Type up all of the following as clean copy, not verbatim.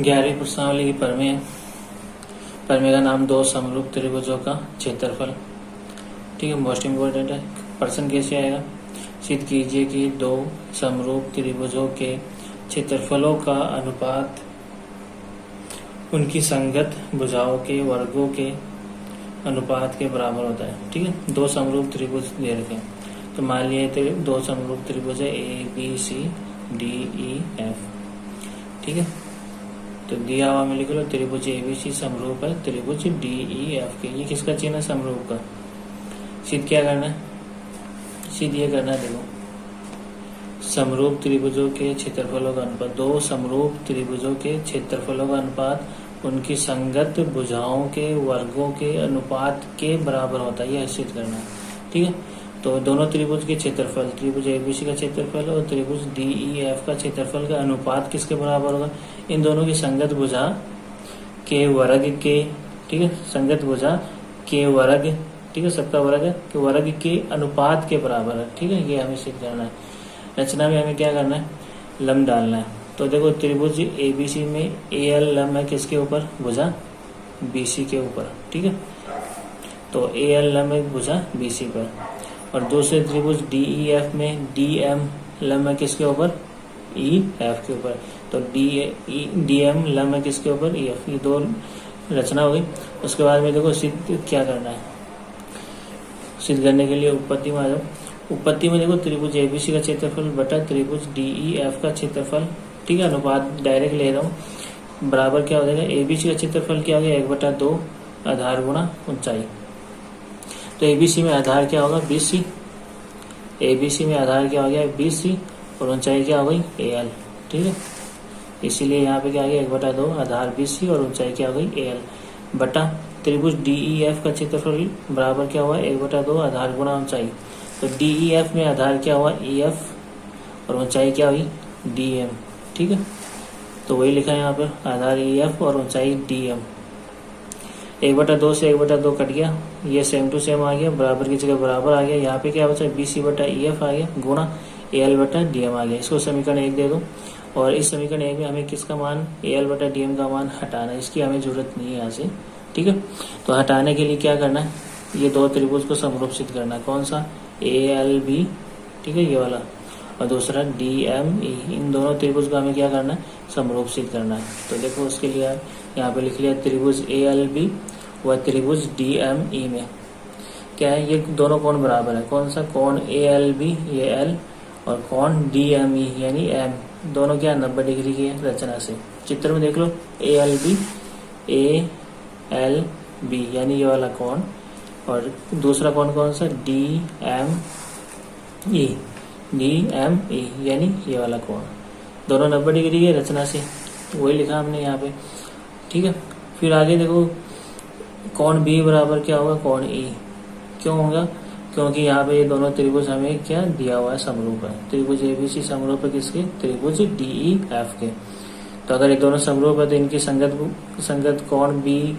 11वीं प्रश्नावली की परमेय का नाम दो समरूप त्रिभुजों का क्षेत्रफल। ठीक है, मोस्ट इम्पोर्टेंट है। प्रश्न कैसे आएगा? सिद्ध कीजिए कि दो समरूप त्रिभुजों के क्षेत्रफलों का अनुपात उनकी संगत भुजाओं के वर्गों के अनुपात के बराबर होता है। ठीक है, दो समरूप त्रिभुज दे रखे हैं, तो मान लिए दो समरूप त्रिभुज है ABCDEF। ठीक है, तो दिया हुआ में लिख लो त्रिभुज ABC समरूप है त्रिभुज DEF के। ये किसका चिन्ह है? समरूप का। सिद्ध क्या करना है? सिद्ध ये करना है, देखो समरूप त्रिभुजों के क्षेत्रफलों का अनुपात, दो समरूप त्रिभुजों के क्षेत्रफलों का अनुपात उनकी संगत भुजाओं के वर्गों के अनुपात के बराबर होता है। यह सिद्ध करना है। ठीक है, तो दोनों त्रिभुज के क्षेत्रफल, त्रिभुज ABC का क्षेत्रफल और त्रिभुज DEF का क्षेत्रफल का अनुपात किसके बराबर होगा? इन दोनों की संगत भुजा के वर्ग के, ठीक है, संगत भुजा के वर्ग, ठीक है, सबका वर्ग है, के वर्ग के अनुपात के बराबर है। ठीक है, ये हमें सिद्ध करना है। रचना में हमें क्या करना है? लंब डालना है। तो देखो त्रिभुज ABC में AL लंब है किसके ऊपर? भुजा BC के ऊपर। ठीक है, तो AL लंब है भुजा BC पर। और दूसरे त्रिभुज DEF में DM लंब है किसके ऊपर? EF के ऊपर। तो DM लंब है किसके ऊपर? EF। ये दो रचना हो गई। उसके बाद में देखो सिद्ध क्या करना है। सिद्ध करने के लिए उत्पत्ति में आ जाओ। उत्पत्ति में देखो त्रिभुज ABC का क्षेत्रफल बटा त्रिभुज DEF का क्षेत्रफल, ठीक है, अनुपात डायरेक्ट ले रहा हूँ, बराबर क्या हो जाएगा? ABC का क्षेत्रफल क्या हो गया? 1/2 आधार गुणा ऊंचाई। तो ABC में आधार क्या होगा? BC। ABC में आधार क्या हो गया? BC और ऊंचाई क्या हो गई? AL। ठीक है, इसीलिए यहाँ पे क्या आ गया? 1/2 आधार BC और ऊंचाई क्या हो गई? AL बटा त्रिभुज DEF का क्षेत्रफल बराबर क्या हुआ? 1/2 आधार गुणा ऊंचाई। तो DEF में आधार क्या हुआ? EF और ऊंचाई क्या हुई? DM। ठीक है, तो वही लिखा है यहाँ पर, आधार EF और ऊंचाई DM। 1/2 से 1/2 कट गया, ये सेम टू सेम आ गया, बराबर की जगह बराबर आ गया। यहाँ पे क्या बचा? BC/EF आ गया गुणा AL/DM आ गया। इसको समीकरण 1 दे दो। और इस समीकरण 1 में हमें किसका मान? AL/DM का मान हटाना है, इसकी हमें जरूरत नहीं है यहाँ से। ठीक है, तो हटाने के लिए क्या करना है? ये दो त्रिभुज को समरूप सिद्ध करना है। कौन सा? ALB, ठीक है, ये वाला, और दूसरा DME। इन दोनों त्रिभुज को हमें क्या करना है? समरूप सिद्ध करना है। तो देखो उसके लिए यहाँ पे लिख लिया त्रिभुज ALB व त्रिभुज DME में क्या है? ये दोनों कोण बराबर है। कौन सा कोण? ALB ये L और कोण DME यानी M, दोनों क्या 90 डिग्री की है रचना से। चित्र में देख लो ALB ALB यानी ये वाला कोण, और दूसरा कोण कौन सा? DME यानी ये वाला कोण, दोनों 90 डिग्री की रचना से। वही लिखा हमने यहाँ पे। ठीक है, फिर आगे देखो कोण B बराबर क्या होगा? कोण E। क्यों होगा? क्योंकि यहाँ पे ये दोनों त्रिभुज हमें क्या दिया हुआ है? समरूप है। त्रिभुज ABC समरूप है किसके? त्रिभुज DEF के। तो अगर ये दोनों समरूप है तो इनकी संगत कोण B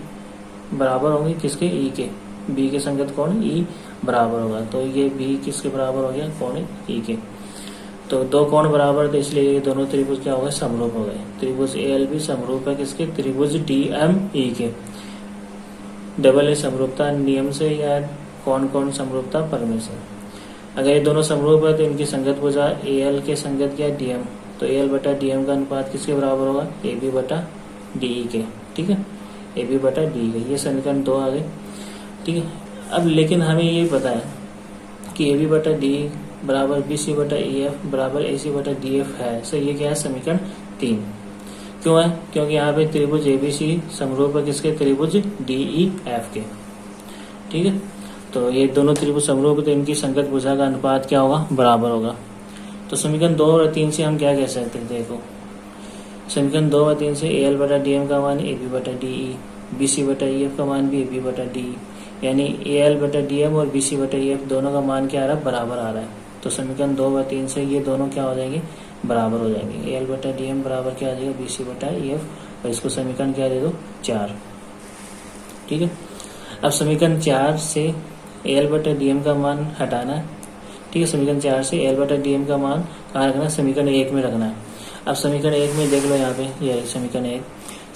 बराबर होंगे किसके? E के। B के संगत कोण E बराबर होगा, तो ये B किसके बराबर हो गया? कोण E के। तो दो कोण बराबर, तो इसलिए ये दोनों त्रिभुज क्या हो गए? समरूप हो गए। त्रिभुज ALB समरूप है किसके? त्रिभुज DME के। डबल ए समरूपता नियम से या कौन समरूपता परमेय से। अगर ये दोनों समरूप है तो इनकी संगत भुजा AL के संगत क्या? DM। तो AL/DM का अनुपात किसके बराबर होगा? AB/DE के। ठीक है, AB/DE के। ये समीकरण 2 आ गए। ठीक है, अब लेकिन हमें ये पता है कि AB/DE बराबर BC/EF बराबर AC/DF है। सो ये क्या है? समीकरण 3। क्यों है? क्योंकि यहाँ पे त्रिभुज ABC समरूप है किसके? त्रिभुज DEF के। ठीक है, तो ये दोनों त्रिभुज समरूप है तो इनकी संगत भुजा का अनुपात क्या होगा? बराबर होगा। तो समीकरण 2 और 3 से हम क्या कह सकते हैं? देखो समीकरण 2 और 3 से AL/DM का मान AB/DE, BC/EF का मान भी AB/DE, यानी AL/DM और BC/EF दोनों का मान क्या आ रहा है? बराबर आ रहा है। तो समीकरण 2 व 3 से ये दोनों क्या हो जाएंगे? बराबर हो जाएंगे। AL/DM बराबर क्या आ जाएगा? BC/EF, और इसको समीकरण क्या दे दो? 4। ठीक है, अब समीकरण 4 से AL/DM का मान हटाना है। ठीक है, समीकरण 4 से AL/DM का मान कहाँ रखना है? समीकरण 1 में रखना है। अब समीकरण 1 में देख लो, यहाँ पे ये समीकरण 1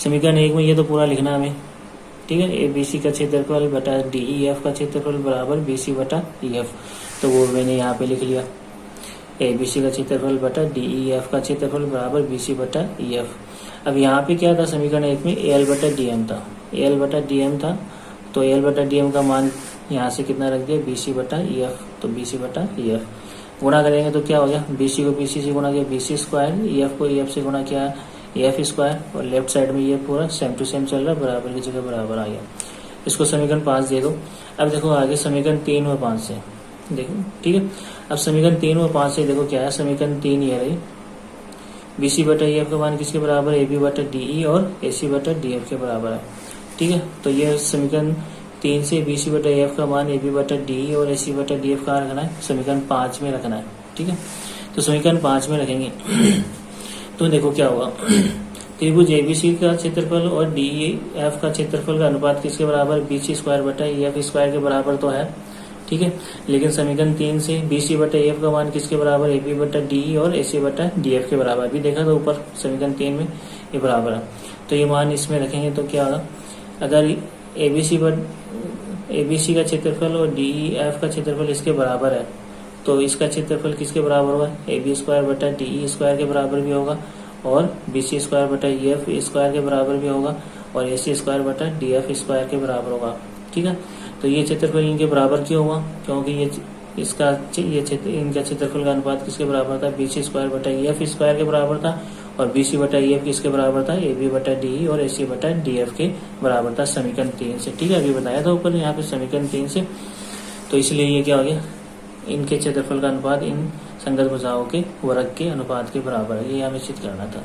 समीकरण 1 में ये तो पूरा लिखना हमें, ठीक है। ए बी सी का क्षेत्रफल बटा डी ई एफ का क्षेत्रफल बराबर बी सी बटा ई एफ, तो वो मैंने यहाँ पे लिख लिया। ए बी सी का क्षेत्रफल बटा डी ई एफ का क्षेत्रफल बराबर बी सी बटा ई एफ। अब यहाँ पे क्या था समीकरण 1 में, ए एल बटा डी एम था, ए एल बटा डी एम था, तो ए एल बटा डी एम का मान यहाँ से कितना रख दिया, बी सी बटा ई एफ, तो बी सी बटा ई एफ गुणा करेंगे तो क्या हो गया, बी सी को बी सी से गुणा किया B C square, E F को ई एफ से गुणा किया ए एफ स्क्वायर, और लेफ्ट साइड में ये पूरा सेम टू सेम चल रहा है, बराबर की जगह बराबर आ गया। इसको समीकरण 5 दे दो। अब देखो आगे समीकरण 3 और 5 से देखो, ठीक है। अब समीकरण 3 और 5 से देखो क्या है, समीकरण 3 ये रही, बी सी बटा ई एफ का मान किसके बराबर है, ए बी बटा डी ई और ए सी बटा डी एफ के बराबर है, ठीक है। तो ये समीकरण 3 से बी सी बटा ई एफ का मान ए बी बटा डी ई और ए सी बटा डी एफ कहाँ रखना है, समीकरण 5 में रखना है, ठीक है। तो समीकरण 5 में रखेंगे तो देखो क्या होगा, त्रिभुज एबीसी का क्षेत्रफल और डी एफ का क्षेत्रफल का अनुपात किसके बराबर, बी सी स्क्वायर बटा ई एफ स्क्वायर के बराबर तो है, ठीक है। लेकिन समीकरण 3 से बी सी बटा ई एफ का मान किसके बराबर, ए बी बटा डी और ए सी बटा डी एफ के बराबर, अभी देखा तो ऊपर समीकरण 3 में ये बराबर है, तो ये मान इसमें रखेंगे तो क्या होगा, अगर एबीसी का क्षेत्रफल और डी एफ का क्षेत्रफल इसके बराबर है तो इसका क्षेत्रफल किसके बराबर होगा, ए बी स्क्वायर बटा डी ई स्क्वायर के बराबर भी होगा, और बी सी स्क्वायर बटा ई एफ स्क्वायर के बराबर भी होगा, और ए सी स्क्वायर बटा डी एफ स्क्वायर के बराबर होगा, ठीक है। तो ये क्षेत्रफल इनके बराबर क्यों हुआ, क्योंकि ये इनका क्षेत्रफल का अनुपात किसके बराबर था, बी सी स्क्वायर बटा ई एफ स्क्वायर के बराबर था, और बी सी बटा ई एफ किसके बराबर था, ए बी बटा डी ई और ए सी बटा डी एफ के बराबर था समीकरण 3 से, ठीक है। अभी बताया था ऊपर यहाँ पे समीकरण 3 से, तो इसलिए ये क्या हो गया, इनके क्षेत्रफल का अनुपात इन संगत भुजाओं के वर्ग के अनुपात के बराबर है, ये हमें सिद्ध करना था।